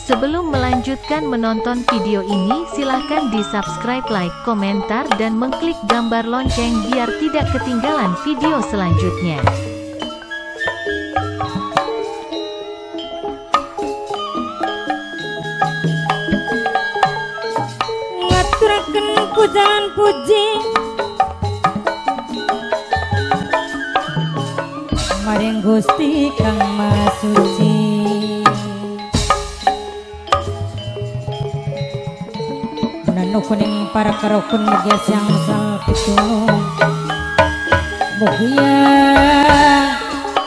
Sebelum melanjutkan menonton video ini, silahkan di-subscribe, like, komentar, dan mengklik gambar lonceng biar tidak ketinggalan video selanjutnya. Ngaturaken pujian puji maring Gusti Kang Maha Suci. Kuning para karokun mugia siang sal pitulung mugia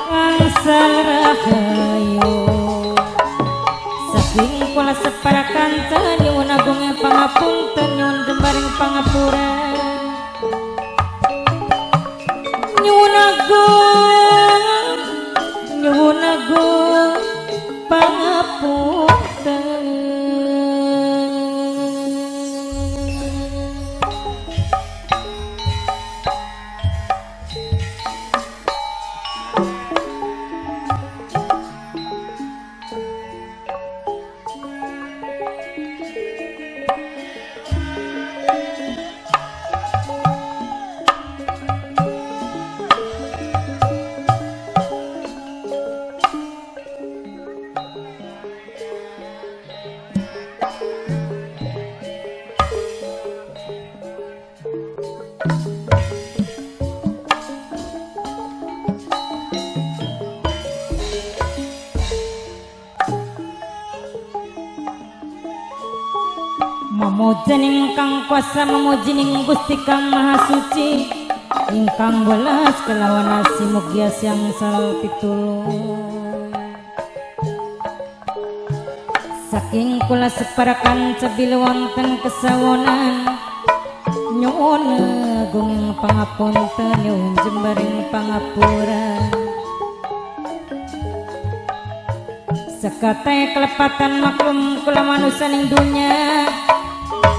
angsal rahayu saking kula separakan nyuwun agung pangapunten nyuwun jembaring pangapura nyuwun agung pangapunten. Memuji ingkang kuasa memuji ning Gusti Kang Maha Suci ingkang welas kelawan asi mugia siang sal pitulung saking kula separakan cebil wonten kesawonan nyuwun agung pangapunten nyuwun jembaring pangapura sekate kelepatan maklum kula manusia ning dunya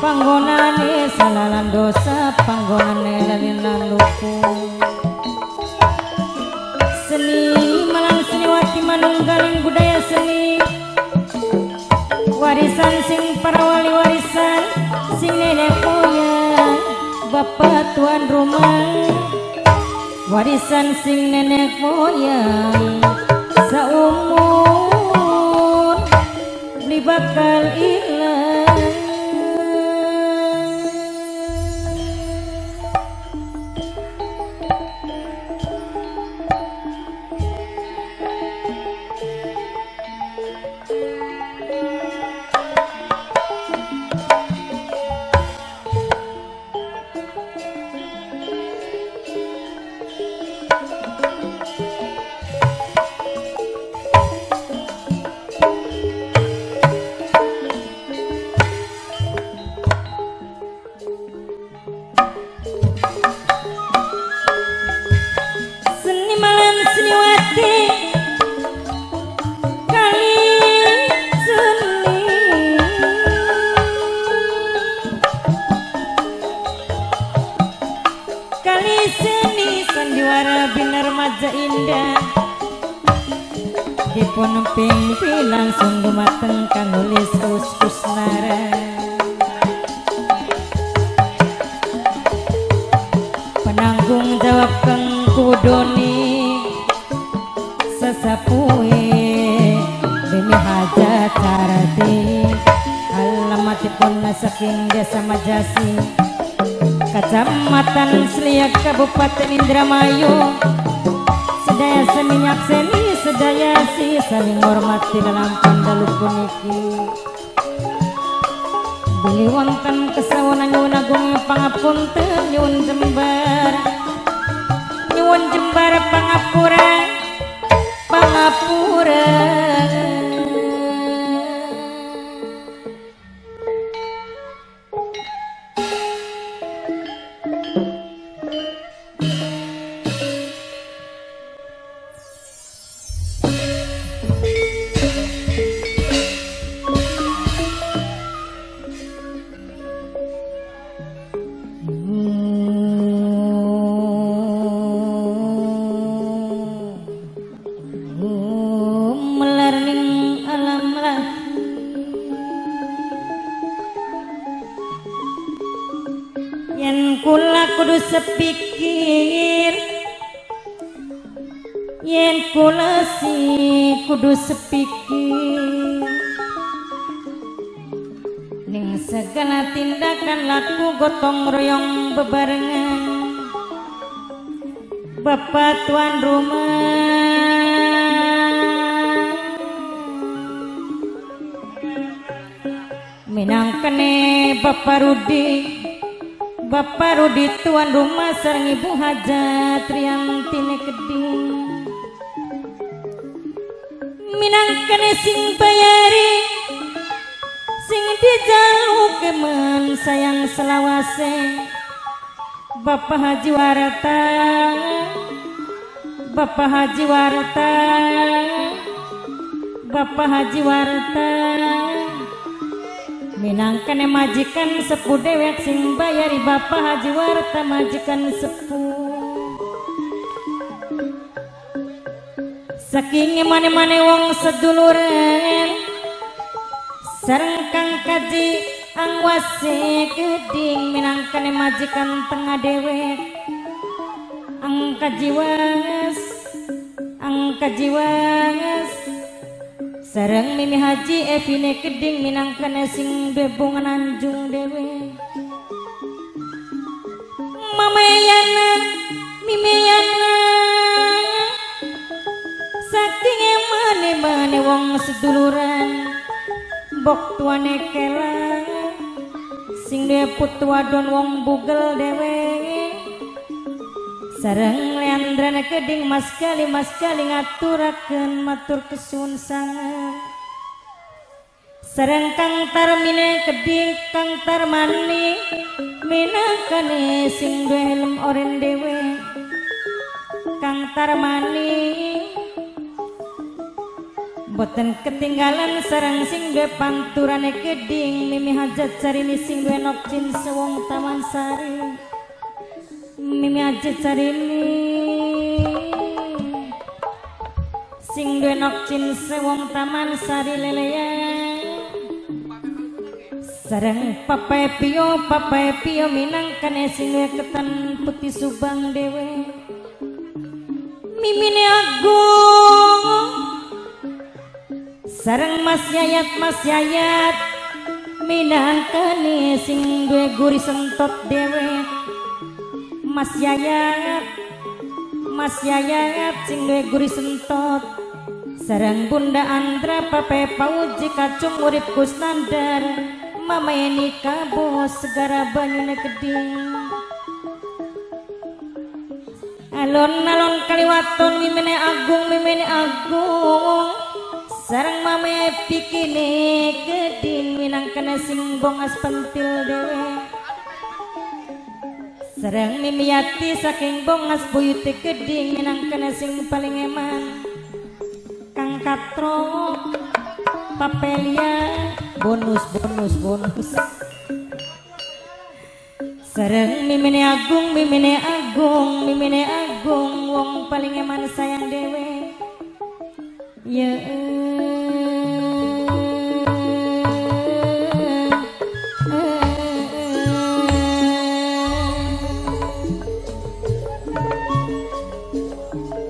panggonane salalan dosa panggonane lalinan lupu seni malang seniwati manunggaling budaya seni warisan sing para wali warisan sing nenek moyang bapak tuan rumah warisan sing nenek moyang saumur beli bakal ilang. Dipun pimpinan langsung gumateng kang nulis Kusnara penanggung jawab kang kudoni sesapuhe demi hajat carati alamatipun saking desa Majasi Kecamatan Seliak Kabupaten Indramayu sedaya seminyak seni sedaya si saling hormati dalam pandalu puniki beli wonten kesawonan nyuwun agung pangapunten nyuwun jembar pangapura yen kula kudu sepikir, yen kula kudu sepikir ning segala tindakan laku gotong royong bebarengan. Bapak tuan rumah minangkene Bapak Rudi tuan rumah sareng Ibu Hajat Riantine Keding minangkene sing bayari sing dijalukeun sayang selawase. Bapak Haji Warta, Bapak Haji Warta, Bapak Haji Warta minangkene majikan sepuh dewek sing bayari. Bapak Haji Warta majikan sepuh saking mane-mane wong seduluran sareng Kang Kaji Angwase Keding minangkane majikan tengah dewek. Angka jiwas sareng Mimi Haji Evine Keding minangkane sing bebungan anjung dewek. Mamayana Mimiyana saking mane-mane wong seduluran bok tuane kela sing dia putu wadon wong bugel dewe sareng Leandrana Keding mas kali ngaturakeun matur kesuwun sangat sareng Kang Tarmine Keding Kang Tarmani minangkane sing duwe helm oren dewe. Kang Tarmani boten ketinggalan sareng sing duwe panturane Keding Mimi Hajat Sarini sing duwe nokcin sewong Taman Sari. Mimi Hajat Sarini sing duwe nokcin sewong Taman Sari leleya sareng Papa Pio minangkane sing duwe ketan putih Subang dewe. Mimine Agung sareng Mas Yayat minangkane sing duwe guri sentot dewe. Mas Yayat sing duwe guri sentot sareng Bunda Andra Pape Pauji Kacung urip Kusnandar Mama Eni Kabo segara banyune Keding. Alon-alon kaliwaton Mimine Agung sareng Mame Pikine Keding minangkane sing bongas pentil dewe. Sareng Mimiati saking bongas buyute Keding minangkane sing paling eman. Kang Katro Papelia bonus sareng Mimine Agung wong paling eman sayang dewe. Ya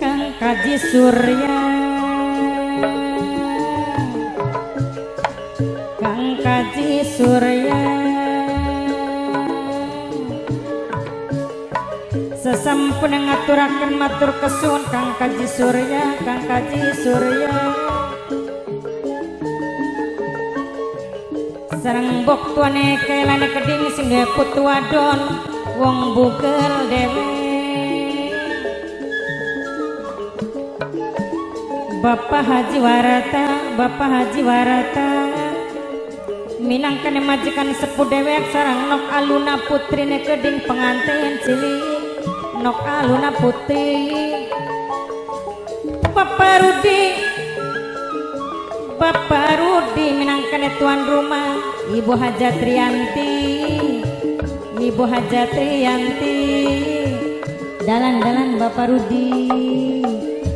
Kang Kaji Surya sesampun ngaturaken matur kesuwun Kang Kaji Surya sareng bok tuane kelane Keding sing duwe putu wadon wong bugel dewe. Bapak Haji Warata minangkane majikan sepuh dewek sareng Nok Aluna putrine Keding pengantin cilik Nok Aluna putri. Bapak Rudi minangkane tuan rumah Ibu Hajat Rianti dalan Bapak Rudi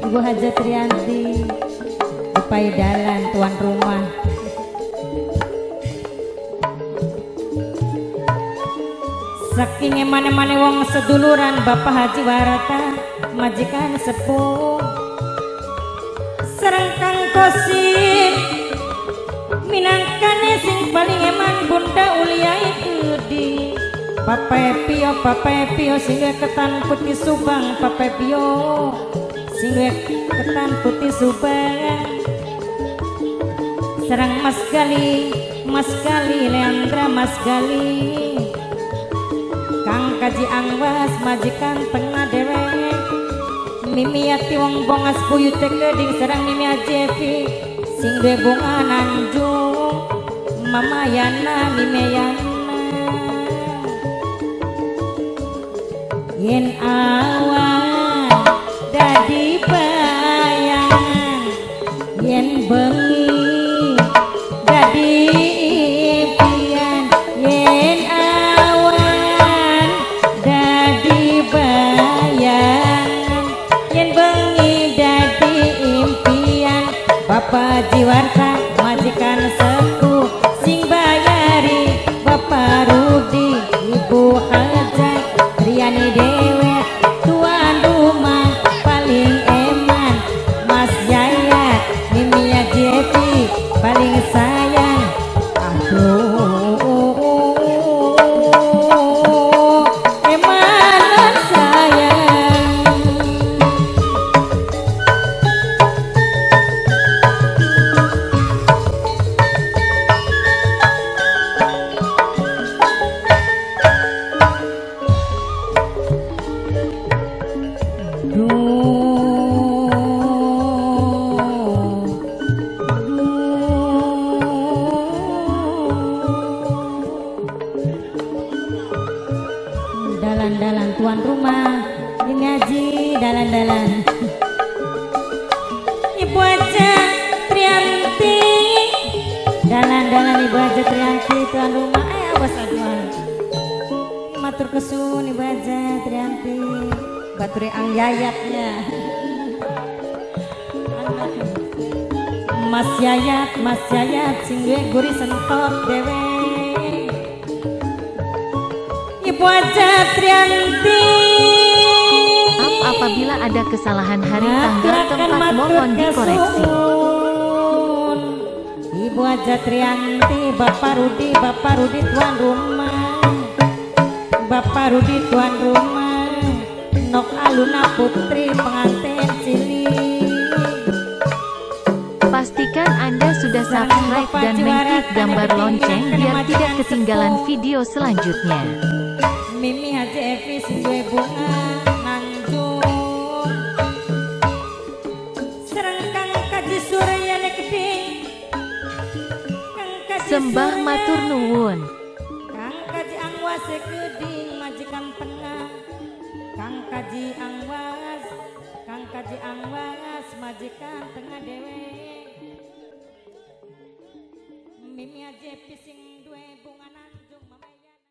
Ibu Hajat Rianti upai dalan tuan rumah. saking emane-mane wong seduluran Bapak Haji Warata majikan sepuh sareng Kang Kosim minangkane sing paling eman Bunda Uliai Gede Pape Pio sing ketan putih Subang Pape Pio sing ketan putih Subang sareng Mas Gali Leandra Mas Gali Kang Kaji Angwas majikan tengah dewek Mimi Yati wong bongas buyut keding sareng Mimi Ajevi sing duwe bunga Nanjung Mama Yana Mimi Yana yen awan dadi bayangan yen bengi dadi impian yen awan dadi bayangan yen bengi dadi impian Bapak Jiwarta majikan sepuh sing bayari Bapak Rudi Ibu Hajat Riani Dewet tuan rumah paling eman Mas Yayat Mimi Jepi paling sayang aduh emanan sayang dalan-dalan tuan rumah ini Haji dalan-dalan Ibu Aja Trianti dalan-dalan Ibu Aja Trianti tuan rumah awas aduan matur kesun Ibu Aja Trianti baturi ang yayatnya Mas Yayat sing duwe guri sentot dewe Ibu Aja Trianti apabila ada kesalahan hari tanggal tempat mohon dikoreksi. Ibu Aja Trianti Bapak Rudi tuan rumah Bapak Rudi tuan rumah Nok Aluna Putri pengantin cilik Pastikan Anda sudah subscribe dan mengklik gambar lonceng biar tidak ketinggalan video selanjutnya. Mimi Haji Evi sing duwe bunga Nanjung sareng Kang Kaji Suryane Keding Sembah matur nuwun. Kang Kaji Angwas Keding majikan tengah Kang Kaji Angwas majikan tengah dewe Mimi Haji Evi sing duwe bunga